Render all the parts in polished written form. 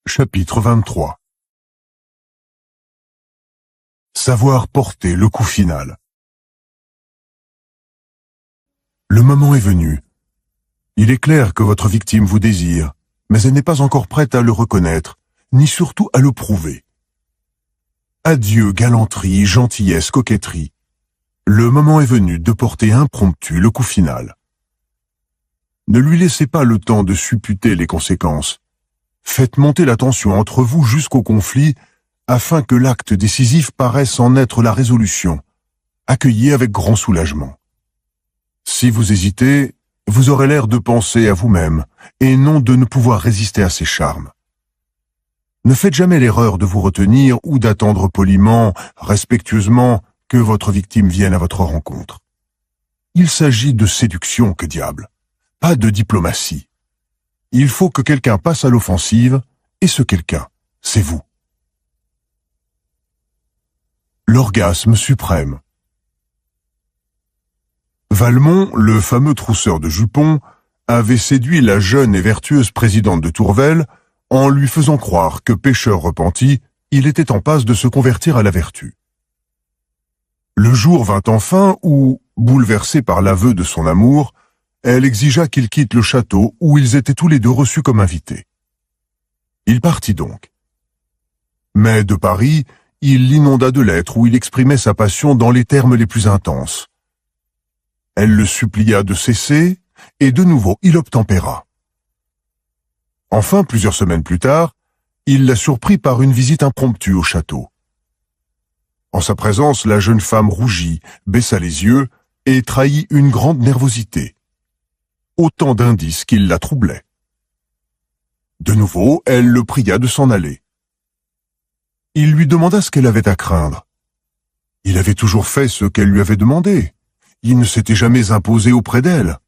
Chapitre 23. Savoir porter le coup final. Le moment est venu. Il est clair que votre victime vous désire, mais elle n'est pas encore prête à le reconnaître, ni surtout à le prouver. Adieu galanterie, gentillesse, coquetterie. Le moment est venu de porter impromptu le coup final. Ne lui laissez pas le temps de supputer les conséquences. Faites monter la tension entre vous jusqu'au conflit, afin que l'acte décisif paraisse en être la résolution, accueillie avec grand soulagement. Si vous hésitez, vous aurez l'air de penser à vous-même, et non de ne pouvoir résister à ses charmes. Ne faites jamais l'erreur de vous retenir ou d'attendre poliment, respectueusement, que votre victime vienne à votre rencontre. Il s'agit de séduction, que diable, pas de diplomatie. Il faut que quelqu'un passe à l'offensive, et ce quelqu'un, c'est vous. L'orgasme suprême. Valmont, le fameux trousseur de jupons, avait séduit la jeune et vertueuse présidente de Tourvel en lui faisant croire que pécheur repenti, il était en passe de se convertir à la vertu. Le jour vint enfin où, bouleversée par l'aveu de son amour, elle exigea qu'il quitte le château où ils étaient tous les deux reçus comme invités. Il partit donc. Mais de Paris, il l'inonda de lettres où il exprimait sa passion dans les termes les plus intenses. Elle le supplia de cesser, et de nouveau il obtempéra. Enfin, plusieurs semaines plus tard, il la surprit par une visite impromptue au château. En sa présence, la jeune femme rougit, baissa les yeux et trahit une grande nervosité. Autant d'indices qui la troublaient. De nouveau, elle le pria de s'en aller. Il lui demanda ce qu'elle avait à craindre. Il avait toujours fait ce qu'elle lui avait demandé. Il ne s'était jamais imposé auprès d'elle.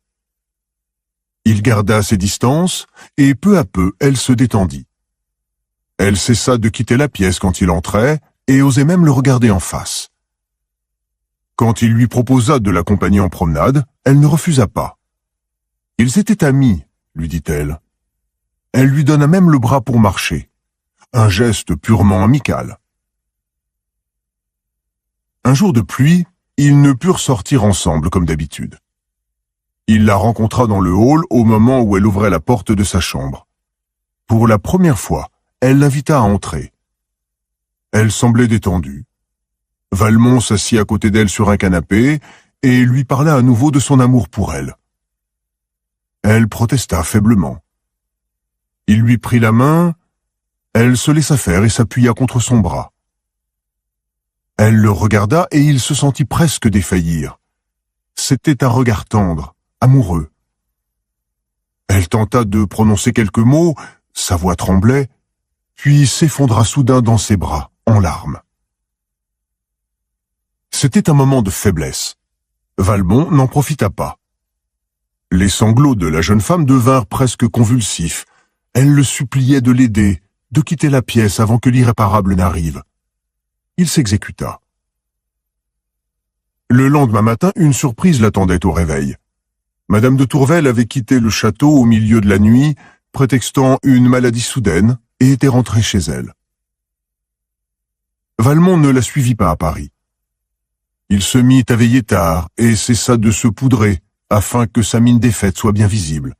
Il garda ses distances, et peu à peu, elle se détendit. Elle cessa de quitter la pièce quand il entrait, et osait même le regarder en face. Quand il lui proposa de l'accompagner en promenade, elle ne refusa pas. Ils étaient amis, lui dit-elle. Elle lui donna même le bras pour marcher. Un geste purement amical. Un jour de pluie, ils ne purent sortir ensemble comme d'habitude. Il la rencontra dans le hall au moment où elle ouvrait la porte de sa chambre. Pour la première fois, elle l'invita à entrer. Elle semblait détendue. Valmont s'assit à côté d'elle sur un canapé et lui parla à nouveau de son amour pour elle. Elle protesta faiblement. Il lui prit la main, elle se laissa faire et s'appuya contre son bras. Elle le regarda et il se sentit presque défaillir. C'était un regard tendre, amoureux. Elle tenta de prononcer quelques mots, sa voix tremblait, puis s'effondra soudain dans ses bras, en larmes. C'était un moment de faiblesse. Valmont n'en profita pas. Les sanglots de la jeune femme devinrent presque convulsifs. Elle le suppliait de l'aider, de quitter la pièce avant que l'irréparable n'arrive. Il s'exécuta. Le lendemain matin, une surprise l'attendait au réveil. Madame de Tourvel avait quitté le château au milieu de la nuit, prétextant une maladie soudaine, et était rentrée chez elle. Valmont ne la suivit pas à Paris. Il se mit à veiller tard et cessa de se poudrer, afin que sa mine défaite soit bien visible.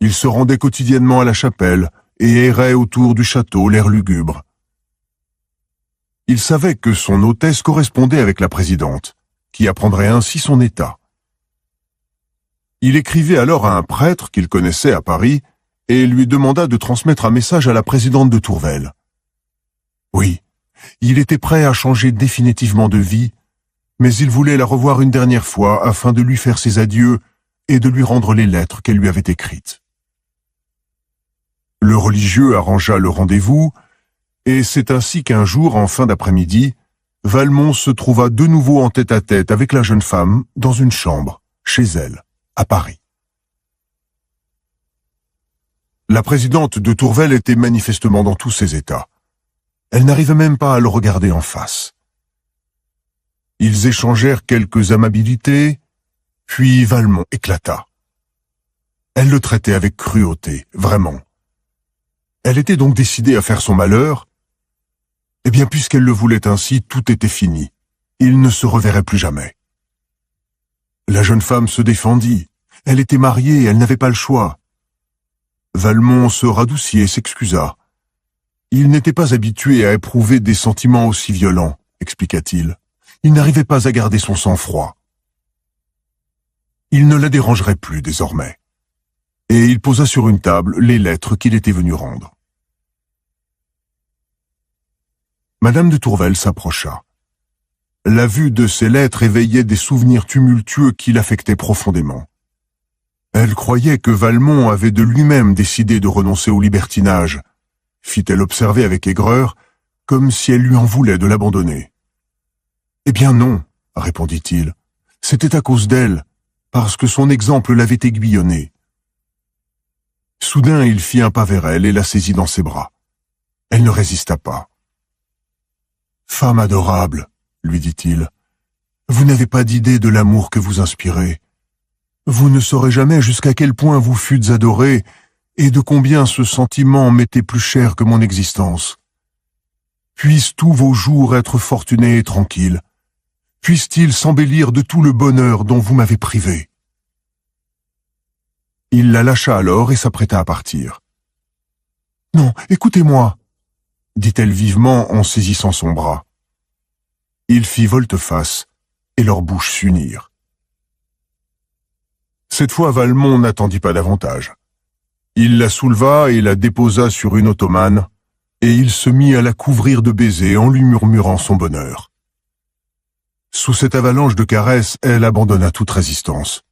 Il se rendait quotidiennement à la chapelle et errait autour du château l'air lugubre. Il savait que son hôtesse correspondait avec la présidente, qui apprendrait ainsi son état. Il écrivait alors à un prêtre qu'il connaissait à Paris et lui demanda de transmettre un message à la présidente de Tourvel. Oui, il était prêt à changer définitivement de vie, mais il voulait la revoir une dernière fois afin de lui faire ses adieux et de lui rendre les lettres qu'elle lui avait écrites. Le religieux arrangea le rendez-vous, et c'est ainsi qu'un jour, en fin d'après-midi, Valmont se trouva de nouveau en tête-à-tête avec la jeune femme dans une chambre, chez elle, à Paris. La présidente de Tourvel était manifestement dans tous ses états. Elle n'arrivait même pas à le regarder en face. Ils échangèrent quelques amabilités, puis Valmont éclata. Elle le traitait avec cruauté, vraiment. Elle était donc décidée à faire son malheur. Eh bien, puisqu'elle le voulait ainsi, tout était fini. Il ne se reverrait plus jamais. La jeune femme se défendit. Elle était mariée, elle n'avait pas le choix. Valmont se radoucit et s'excusa. Il n'était pas habitué à éprouver des sentiments aussi violents, expliqua-t-il. Il n'arrivait pas à garder son sang-froid. Il ne la dérangerait plus désormais. Et il posa sur une table les lettres qu'il était venu rendre. Madame de Tourvel s'approcha. La vue de ces lettres éveillait des souvenirs tumultueux qui l'affectaient profondément. Elle croyait que Valmont avait de lui-même décidé de renoncer au libertinage, fit-elle observer avec aigreur, comme si elle lui en voulait de l'abandonner. « Eh bien non, répondit-il, c'était à cause d'elle, parce que son exemple l'avait aiguillonné. » Soudain, il fit un pas vers elle et la saisit dans ses bras. Elle ne résista pas. « Femme adorable, lui dit-il, vous n'avez pas d'idée de l'amour que vous inspirez. Vous ne saurez jamais jusqu'à quel point vous fûtes adorée et de combien ce sentiment m'était plus cher que mon existence. Puissent tous vos jours être fortunés et tranquilles. Puissent-ils s'embellir de tout le bonheur dont vous m'avez privé. » Il la lâcha alors et s'apprêta à partir. « Non, écoutez-moi, » dit-elle vivement en saisissant son bras. Il fit volte-face et leurs bouches s'unirent. Cette fois, Valmont n'attendit pas davantage. Il la souleva et la déposa sur une ottomane, et il se mit à la couvrir de baisers en lui murmurant son bonheur. Sous cette avalanche de caresses, elle abandonna toute résistance.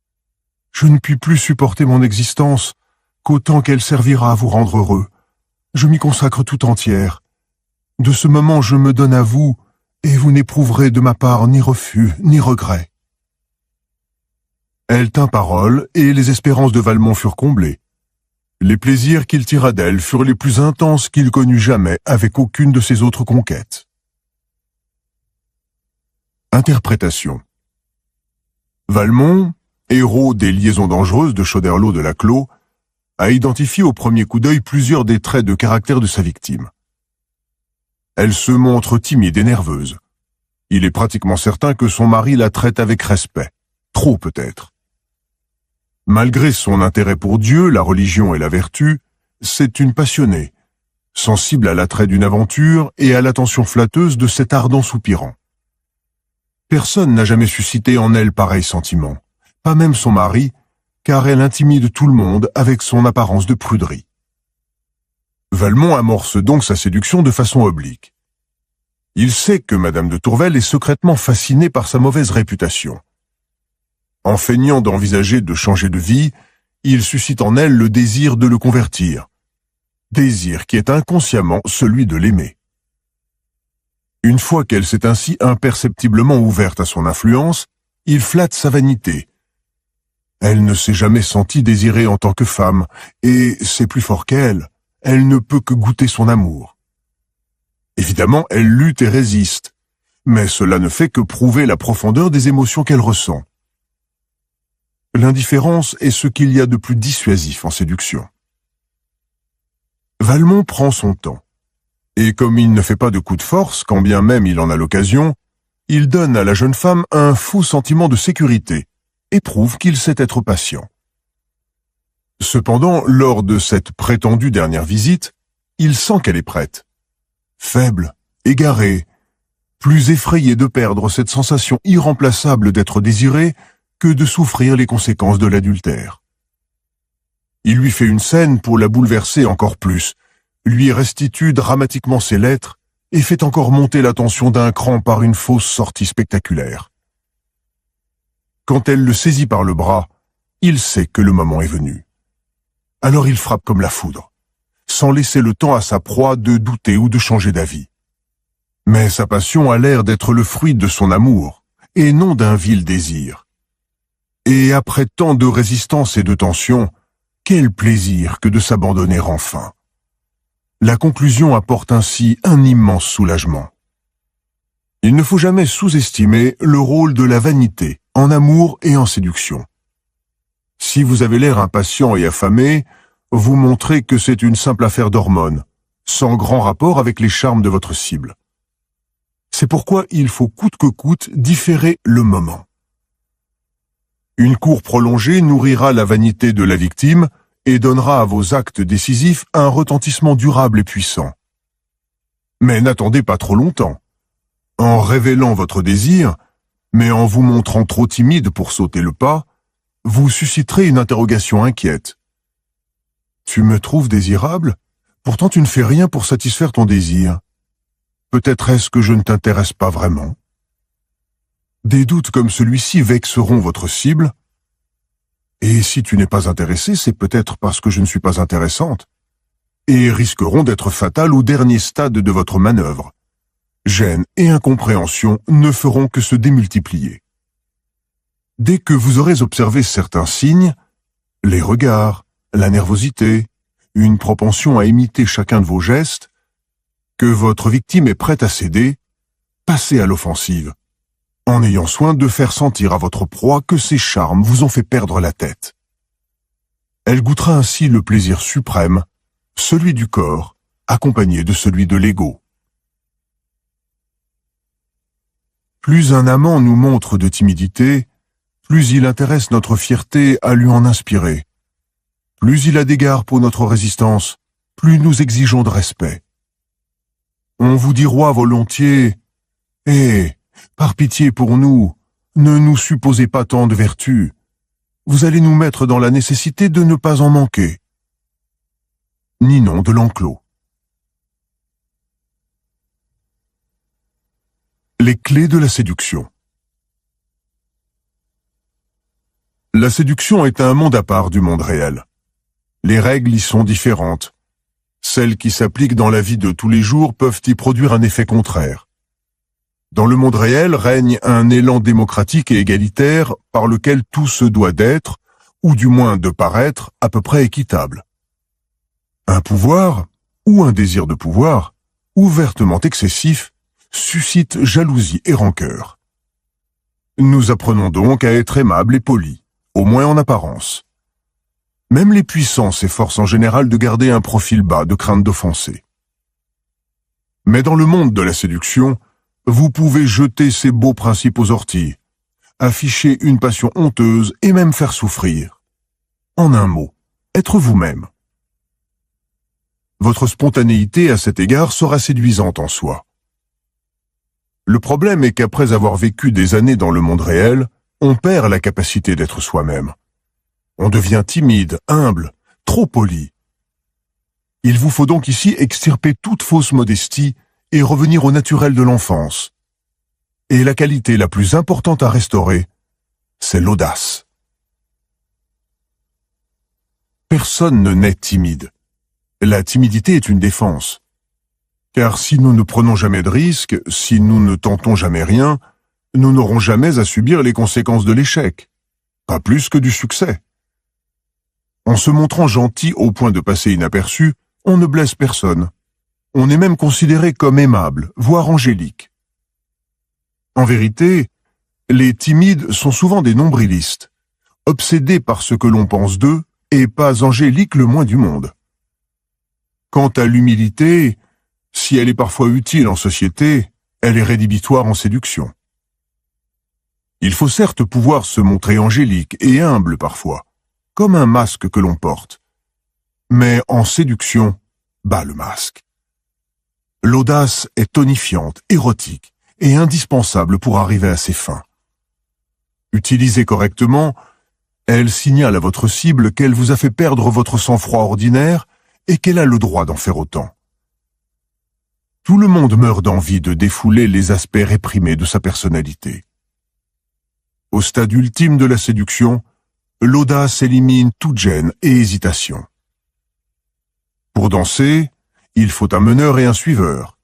« Je ne puis plus supporter mon existence, qu'autant qu'elle servira à vous rendre heureux. Je m'y consacre tout entière. De ce moment, je me donne à vous, et vous n'éprouverez de ma part ni refus, ni regret. » Elle tint parole, et les espérances de Valmont furent comblées. Les plaisirs qu'il tira d'elle furent les plus intenses qu'il connut jamais avec aucune de ses autres conquêtes. Interprétation. Valmont, héros des liaisons dangereuses de Choderlos de Laclos, a identifié au premier coup d'œil plusieurs des traits de caractère de sa victime. Elle se montre timide et nerveuse. Il est pratiquement certain que son mari la traite avec respect, trop peut-être. Malgré son intérêt pour Dieu, la religion et la vertu, c'est une passionnée, sensible à l'attrait d'une aventure et à l'attention flatteuse de cet ardent soupirant. Personne n'a jamais suscité en elle pareil sentiment, pas même son mari, car elle intimide tout le monde avec son apparence de pruderie. Valmont amorce donc sa séduction de façon oblique. Il sait que Madame de Tourvel est secrètement fascinée par sa mauvaise réputation. En feignant d'envisager de changer de vie, il suscite en elle le désir de le convertir, désir qui est inconsciemment celui de l'aimer. Une fois qu'elle s'est ainsi imperceptiblement ouverte à son influence, il flatte sa vanité. Elle ne s'est jamais sentie désirée en tant que femme, et c'est plus fort qu'elle, elle ne peut que goûter son amour. Évidemment, elle lutte et résiste, mais cela ne fait que prouver la profondeur des émotions qu'elle ressent. L'indifférence est ce qu'il y a de plus dissuasif en séduction. Valmont prend son temps. Et comme il ne fait pas de coup de force, quand bien même il en a l'occasion, il donne à la jeune femme un faux sentiment de sécurité et prouve qu'il sait être patient. Cependant, lors de cette prétendue dernière visite, il sent qu'elle est prête. Faible, égarée, plus effrayée de perdre cette sensation irremplaçable d'être désirée que de souffrir les conséquences de l'adultère. Il lui fait une scène pour la bouleverser encore plus, lui restitue dramatiquement ses lettres et fait encore monter la tension d'un cran par une fausse sortie spectaculaire. Quand elle le saisit par le bras, il sait que le moment est venu. Alors il frappe comme la foudre, sans laisser le temps à sa proie de douter ou de changer d'avis. Mais sa passion a l'air d'être le fruit de son amour, et non d'un vil désir. Et après tant de résistance et de tension, quel plaisir que de s'abandonner enfin. La conclusion apporte ainsi un immense soulagement. Il ne faut jamais sous-estimer le rôle de la vanité, en amour et en séduction. Si vous avez l'air impatient et affamé, vous montrez que c'est une simple affaire d'hormones, sans grand rapport avec les charmes de votre cible. C'est pourquoi il faut coûte que coûte différer le moment. Une cour prolongée nourrira la vanité de la victime et donnera à vos actes décisifs un retentissement durable et puissant. Mais n'attendez pas trop longtemps. En révélant votre désir, mais en vous montrant trop timide pour sauter le pas, vous susciterez une interrogation inquiète. Tu me trouves désirable? Pourtant tu ne fais rien pour satisfaire ton désir. Peut-être est-ce que je ne t'intéresse pas vraiment? Des doutes comme celui-ci vexeront votre cible. Et si tu n'es pas intéressé, c'est peut-être parce que je ne suis pas intéressante, et risqueront d'être fatales au dernier stade de votre manœuvre. Gêne et incompréhension ne feront que se démultiplier. Dès que vous aurez observé certains signes, les regards, la nervosité, une propension à imiter chacun de vos gestes, que votre victime est prête à céder, passez à l'offensive, en ayant soin de faire sentir à votre proie que ses charmes vous ont fait perdre la tête. Elle goûtera ainsi le plaisir suprême, celui du corps, accompagné de celui de l'ego. Plus un amant nous montre de timidité, plus il intéresse notre fierté à lui en inspirer. Plus il a d'égard pour notre résistance, plus nous exigeons de respect. On vous dira volontiers « Eh, par pitié pour nous, ne nous supposez pas tant de vertu. Vous allez nous mettre dans la nécessité de ne pas en manquer. » Ninon de l'Enclos. Les clés de la séduction. La séduction est un monde à part du monde réel. Les règles y sont différentes. Celles qui s'appliquent dans la vie de tous les jours peuvent y produire un effet contraire. Dans le monde réel règne un élan démocratique et égalitaire par lequel tout se doit d'être, ou du moins de paraître, à peu près équitable. Un pouvoir, ou un désir de pouvoir, ouvertement excessif, suscite jalousie et rancœur. Nous apprenons donc à être aimables et polis, au moins en apparence. Même les puissants s'efforcent en général de garder un profil bas de crainte d'offenser. Mais dans le monde de la séduction, vous pouvez jeter ces beaux principes aux orties, afficher une passion honteuse et même faire souffrir. En un mot, être vous-même. Votre spontanéité à cet égard sera séduisante en soi. Le problème est qu'après avoir vécu des années dans le monde réel, on perd la capacité d'être soi-même. On devient timide, humble, trop poli. Il vous faut donc ici extirper toute fausse modestie et revenir au naturel de l'enfance. Et la qualité la plus importante à restaurer, c'est l'audace. Personne ne naît timide. La timidité est une défense. Car si nous ne prenons jamais de risques, si nous ne tentons jamais rien, nous n'aurons jamais à subir les conséquences de l'échec, pas plus que du succès. En se montrant gentil au point de passer inaperçu, on ne blesse personne. On est même considéré comme aimable, voire angélique. En vérité, les timides sont souvent des nombrilistes, obsédés par ce que l'on pense d'eux et pas angéliques le moins du monde. Quant à l'humilité, si elle est parfois utile en société, elle est rédhibitoire en séduction. Il faut certes pouvoir se montrer angélique et humble parfois, comme un masque que l'on porte. Mais en séduction, bas le masque. L'audace est tonifiante, érotique et indispensable pour arriver à ses fins. Utilisée correctement, elle signale à votre cible qu'elle vous a fait perdre votre sang-froid ordinaire et qu'elle a le droit d'en faire autant. Tout le monde meurt d'envie de défouler les aspects réprimés de sa personnalité. Au stade ultime de la séduction, l'audace élimine toute gêne et hésitation. Pour danser, il faut un meneur et un suiveur.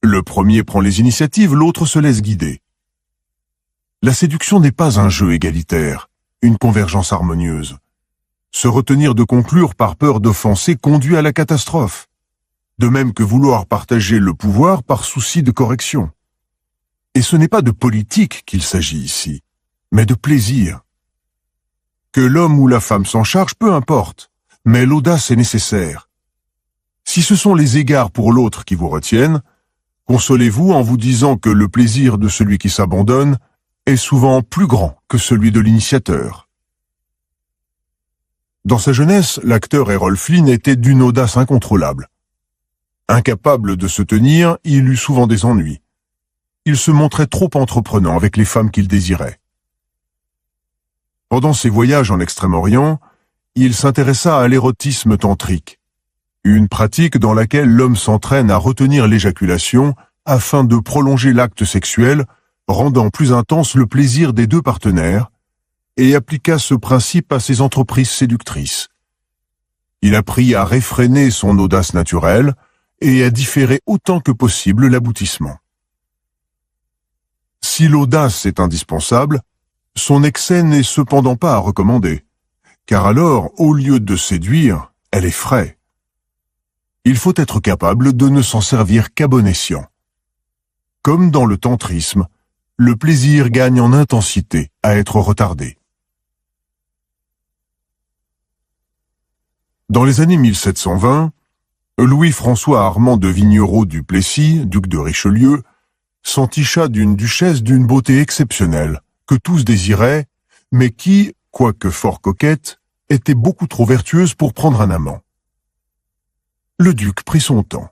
Le premier prend les initiatives, l'autre se laisse guider. La séduction n'est pas un jeu égalitaire, une convergence harmonieuse. Se retenir de conclure par peur d'offenser conduit à la catastrophe, de même que vouloir partager le pouvoir par souci de correction. Et ce n'est pas de politique qu'il s'agit ici, mais de plaisir. Que l'homme ou la femme s'en charge, peu importe. mais l'audace est nécessaire. Si ce sont les égards pour l'autre qui vous retiennent, consolez-vous en vous disant que le plaisir de celui qui s'abandonne est souvent plus grand que celui de l'initiateur. Dans sa jeunesse, l'acteur Errol Flynn était d'une audace incontrôlable. Incapable de se tenir, il eut souvent des ennuis. Il se montrait trop entreprenant avec les femmes qu'il désirait. Pendant ses voyages en Extrême-Orient, il s'intéressa à l'érotisme tantrique, une pratique dans laquelle l'homme s'entraîne à retenir l'éjaculation afin de prolonger l'acte sexuel, rendant plus intense le plaisir des deux partenaires, et appliqua ce principe à ses entreprises séductrices. Il apprit à réfréner son audace naturelle et à différer autant que possible l'aboutissement. Si l'audace est indispensable, son excès n'est cependant pas à recommander, car alors, au lieu de séduire, elle effraie. Il faut être capable de ne s'en servir qu'à bon escient. Comme dans le tantrisme, le plaisir gagne en intensité à être retardé. Dans les années 1720, Louis-François Armand de Vignerot du Plessis, duc de Richelieu, s'enticha d'une duchesse d'une beauté exceptionnelle, que tous désiraient, mais qui, quoique fort coquette, était beaucoup trop vertueuse pour prendre un amant. Le duc prit son temps.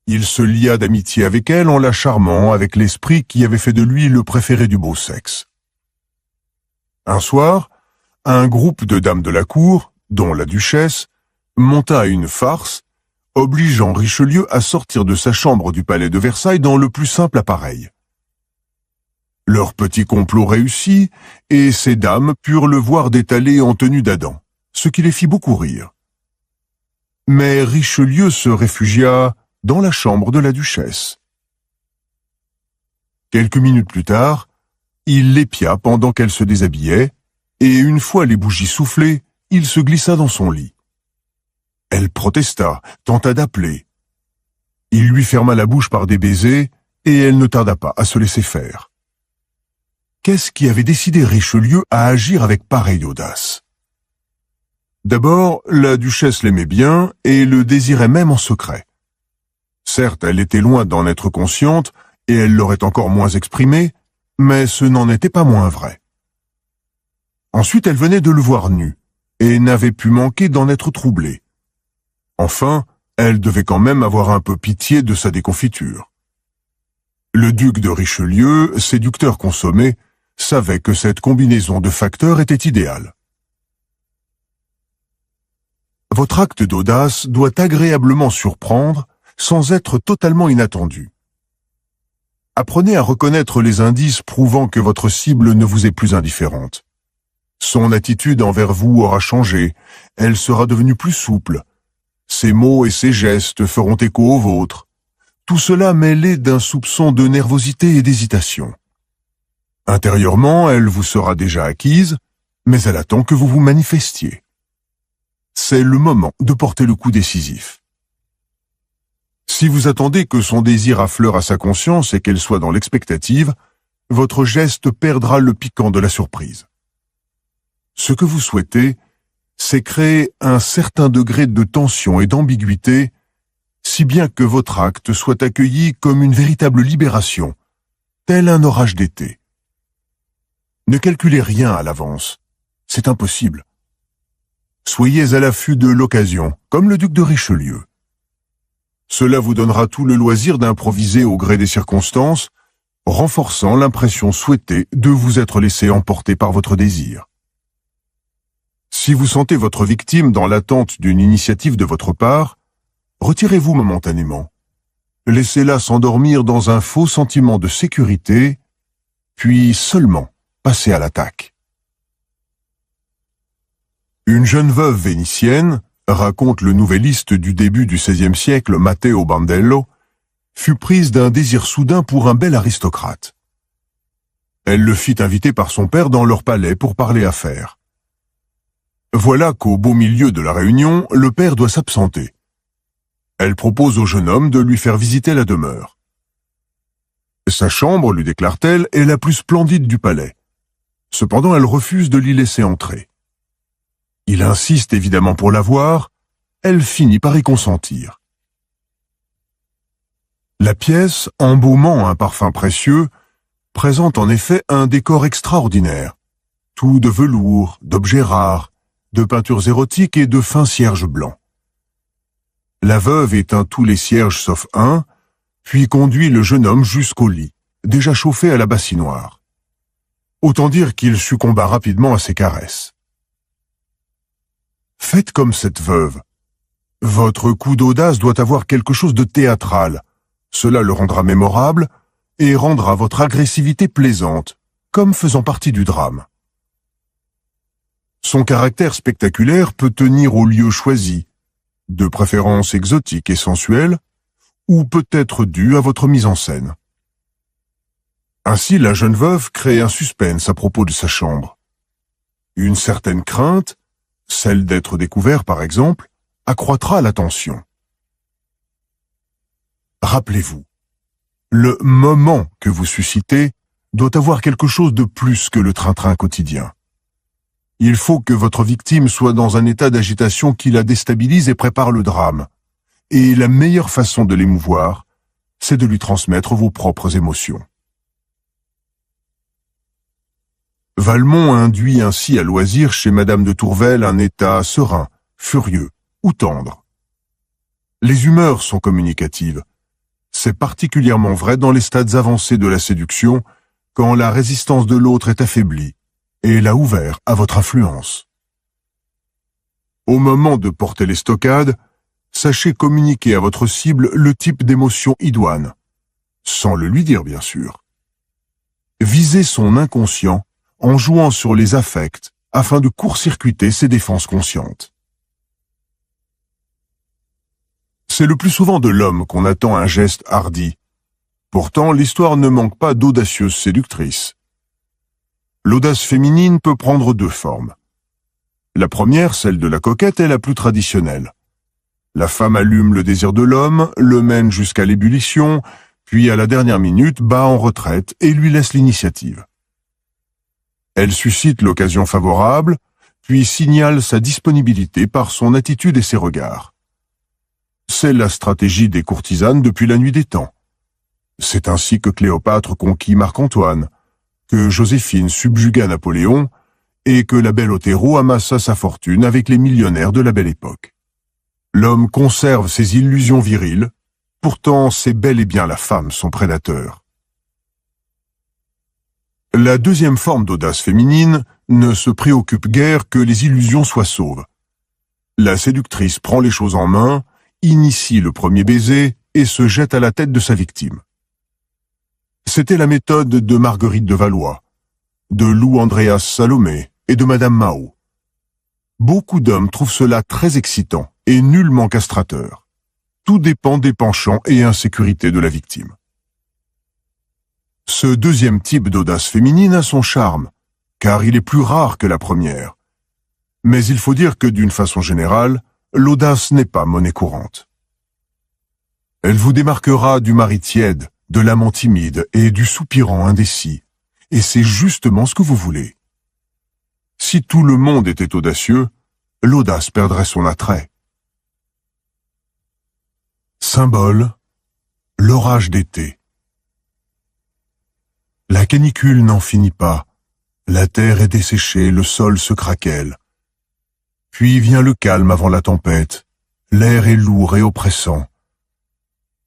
Il se lia d'amitié avec elle en la charmant avec l'esprit qui avait fait de lui le préféré du beau sexe. Un soir, un groupe de dames de la cour, dont la duchesse, monta à une farce, obligeant Richelieu à sortir de sa chambre du palais de Versailles dans le plus simple appareil. Leur petit complot réussit, et ces dames purent le voir détalé en tenue d'Adam, ce qui les fit beaucoup rire. Mais Richelieu se réfugia dans la chambre de la duchesse. Quelques minutes plus tard, il l'épia pendant qu'elle se déshabillait, et une fois les bougies soufflées, il se glissa dans son lit. Elle protesta, tenta d'appeler. Il lui ferma la bouche par des baisers, et elle ne tarda pas à se laisser faire. Qu'est-ce qui avait décidé Richelieu à agir avec pareille audace? D'abord, la duchesse l'aimait bien et le désirait même en secret. Certes, elle était loin d'en être consciente, et elle l'aurait encore moins exprimé, mais ce n'en était pas moins vrai. Ensuite, elle venait de le voir nu, et n'avait pu manquer d'en être troublée. Enfin, elle devait quand même avoir un peu pitié de sa déconfiture. Le duc de Richelieu, séducteur consommé, savait que cette combinaison de facteurs était idéale. Votre acte d'audace doit agréablement surprendre sans être totalement inattendu. Apprenez à reconnaître les indices prouvant que votre cible ne vous est plus indifférente. Son attitude envers vous aura changé, elle sera devenue plus souple. Ses mots et ses gestes feront écho aux vôtres. Tout cela mêlé d'un soupçon de nervosité et d'hésitation. Intérieurement, elle vous sera déjà acquise, mais elle attend que vous vous manifestiez. C'est le moment de porter le coup décisif. Si vous attendez que son désir affleure à sa conscience et qu'elle soit dans l'expectative, votre geste perdra le piquant de la surprise. Ce que vous souhaitez, c'est créer un certain degré de tension et d'ambiguïté, si bien que votre acte soit accueilli comme une véritable libération, tel un orage d'été. Ne calculez rien à l'avance, c'est impossible. Soyez à l'affût de l'occasion, comme le duc de Richelieu. Cela vous donnera tout le loisir d'improviser au gré des circonstances, renforçant l'impression souhaitée de vous être laissé emporter par votre désir. Si vous sentez votre victime dans l'attente d'une initiative de votre part, retirez-vous momentanément. Laissez-la s'endormir dans un faux sentiment de sécurité, puis seulement passez à l'attaque. Une jeune veuve vénitienne, raconte le nouvelliste du début du XVIe siècle Matteo Bandello, fut prise d'un désir soudain pour un bel aristocrate. Elle le fit inviter par son père dans leur palais pour parler affaires. Voilà qu'au beau milieu de la réunion, le père doit s'absenter. Elle propose au jeune homme de lui faire visiter la demeure. Sa chambre, lui déclare-t-elle, est la plus splendide du palais. Cependant, elle refuse de l'y laisser entrer. Il insiste évidemment pour la voir, elle finit par y consentir. La pièce, embaumant un parfum précieux, présente en effet un décor extraordinaire, tout de velours, d'objets rares, de peintures érotiques et de fins cierges blancs. La veuve éteint tous les cierges sauf un, puis conduit le jeune homme jusqu'au lit, déjà chauffé à la bassinoire. Autant dire qu'il succomba rapidement à ses caresses. Faites comme cette veuve. Votre coup d'audace doit avoir quelque chose de théâtral. Cela le rendra mémorable et rendra votre agressivité plaisante, comme faisant partie du drame. Son caractère spectaculaire peut tenir au lieu choisi, de préférence exotique et sensuelle, ou peut être dû à votre mise en scène. Ainsi, la jeune veuve crée un suspense à propos de sa chambre. Une certaine crainte, celle d'être découvert par exemple, accroîtra la tension. Rappelez-vous, le moment que vous suscitez doit avoir quelque chose de plus que le train-train quotidien. Il faut que votre victime soit dans un état d'agitation qui la déstabilise et prépare le drame. Et la meilleure façon de l'émouvoir, c'est de lui transmettre vos propres émotions. Valmont induit ainsi à loisir chez Madame de Tourvel un état serein, furieux ou tendre. Les humeurs sont communicatives. C'est particulièrement vrai dans les stades avancés de la séduction, quand la résistance de l'autre est affaiblie et l'a ouvert à votre influence. Au moment de porter les stockades, sachez communiquer à votre cible le type d'émotion idoine, sans le lui dire bien sûr. Visez son inconscient en jouant sur les affects afin de court-circuiter ses défenses conscientes. C'est le plus souvent de l'homme qu'on attend un geste hardi. Pourtant, l'histoire ne manque pas d'audacieuses séductrices. L'audace féminine peut prendre deux formes. La première, celle de la coquette, est la plus traditionnelle. La femme allume le désir de l'homme, le mène jusqu'à l'ébullition, puis à la dernière minute bat en retraite et lui laisse l'initiative. Elle suscite l'occasion favorable, puis signale sa disponibilité par son attitude et ses regards. C'est la stratégie des courtisanes depuis la nuit des temps. C'est ainsi que Cléopâtre conquit Marc-Antoine, que Joséphine subjugua Napoléon et que la belle Othello amassa sa fortune avec les millionnaires de la Belle Époque. L'homme conserve ses illusions viriles, pourtant c'est bel et bien la femme son prédateur. La deuxième forme d'audace féminine ne se préoccupe guère que les illusions soient sauves. La séductrice prend les choses en main, initie le premier baiser et se jette à la tête de sa victime. C'était la méthode de Marguerite de Valois, de Lou Andréas Salomé et de Madame Mao. Beaucoup d'hommes trouvent cela très excitant et nullement castrateur. Tout dépend des penchants et insécurités de la victime. Ce deuxième type d'audace féminine a son charme, car il est plus rare que la première. Mais il faut dire que d'une façon générale, l'audace n'est pas monnaie courante. Elle vous démarquera du mari tiède, de l'amant timide et du soupirant indécis. Et c'est justement ce que vous voulez. Si tout le monde était audacieux, l'audace perdrait son attrait. Symbole, l'orage d'été. La canicule n'en finit pas, la terre est desséchée, le sol se craquelle. Puis vient le calme avant la tempête, l'air est lourd et oppressant.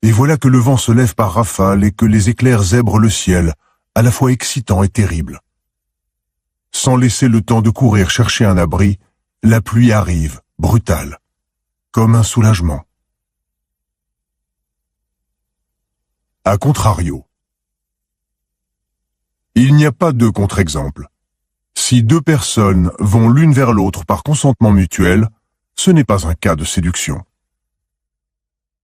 Et voilà que le vent se lève par rafales et que les éclairs zèbrent le ciel, à la fois excitant et terrible. Sans laisser le temps de courir chercher un abri, la pluie arrive, brutale, comme un soulagement. A contrario, il n'y a pas de contre-exemple. Si deux personnes vont l'une vers l'autre par consentement mutuel, ce n'est pas un cas de séduction.